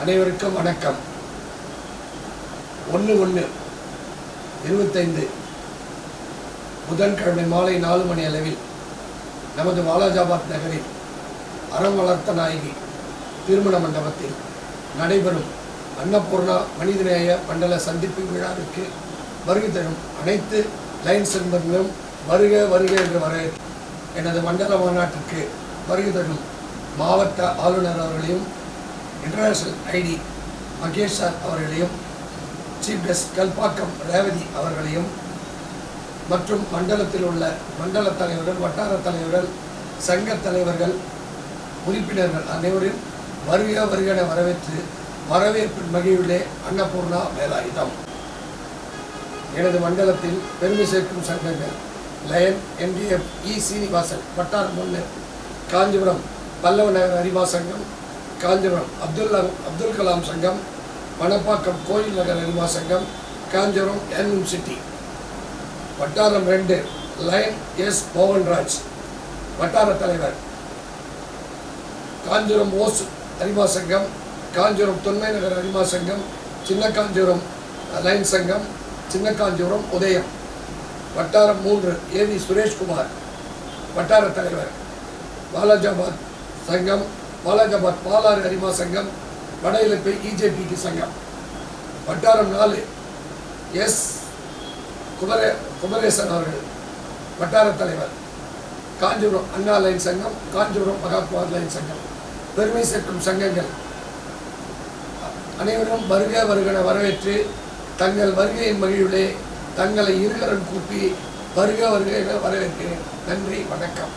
அனைவருக்கும் வணக்கம். 1/1/25 புதன்கிழமை மாலை 4 மணி அளவில் நமது வாலாஜாபாத் நகரில் அறம் வளர்த்த நாயகி திருமண மண்டபத்தில் நடைபெறும் அன்னபூர்ணா மனிதநேய மண்டல சந்திப்பு விழாவிற்கு வருகை தரும் அனைத்து லைன்ஸ் என்பர்களும் வருக வருக என்று வரவேற்று எனது மண்டல மாநாட்டிற்கு வருகை தரும் மாவட்ட ஆளுநர் அவர்களையும் இன்டர்நேஷனல் ஐடி மகேஷ் சார் அவர்களையும் சீஃப் கெஸ்ட் கல்பாக்கம் ரேவதி அவர்களையும் மற்றும் மண்டலத்தில் உள்ள மண்டல தலைவர்கள், வட்டார தலைவர்கள், சங்க தலைவர்கள், உறுப்பினர்கள் அனைவரும் வருக வருக என வரவேற்று வரவேற்பின் மகிழ்விலே அன்னபூர்ணா வேலாயுதம். எனது மண்டலத்தில் பெருமை சேர்க்கும் சங்கங்கள் லயன் NDF E சீனிவாசன் வட்டாரம் 1, காஞ்சிபுரம் பல்லவ நகர் அறிவா சங்கம், காஞ்சிபுரம் அப்துல் கலாம் சங்கம், மணப்பாக்கம் கோயில் நகர் அறிவா சங்கம், காஞ்சிபுரம் யூனிவர்சிட்டி. வட்டாரம் 2 லயன் S மோகன்ராஜ் வட்டார தலைவர், காஞ்சிபுரம் ஓஸ் அறிவா சங்கம், காஞ்சிபுரம் தொன்மை நகர் அறிவா சங்கம், சின்ன காஞ்சிபுரம் லைன் சங்கம், சின்ன காஞ்சிபுரம் உதயம். வட்டாரம் 3 AV சுரேஷ்குமார் வட்டார தலைவர், வாலாஜாபாத் சங்கம், வாலாஜாபாத் பாலாறு அறிவா சங்கம், வட இலப்பை EJPT சங்கம். வட்டாரம் 4 S குமரேசன் அவர்கள் வட்டார தலைவர், காஞ்சிபுரம் அண்ணா லைன் சங்கம், காஞ்சிபுரம் மகாத்மா லைன் சங்கம். பெருமை சேர்க்கும் சங்கங்கள் அனைவரும் வருக வருகென வரவேற்று தங்கள் வருகையின் மகிழ்விலே தங்களை இருகரம் கூப்பி வருக வருக என வரவேற்கிறேன். நன்றி, வணக்கம்.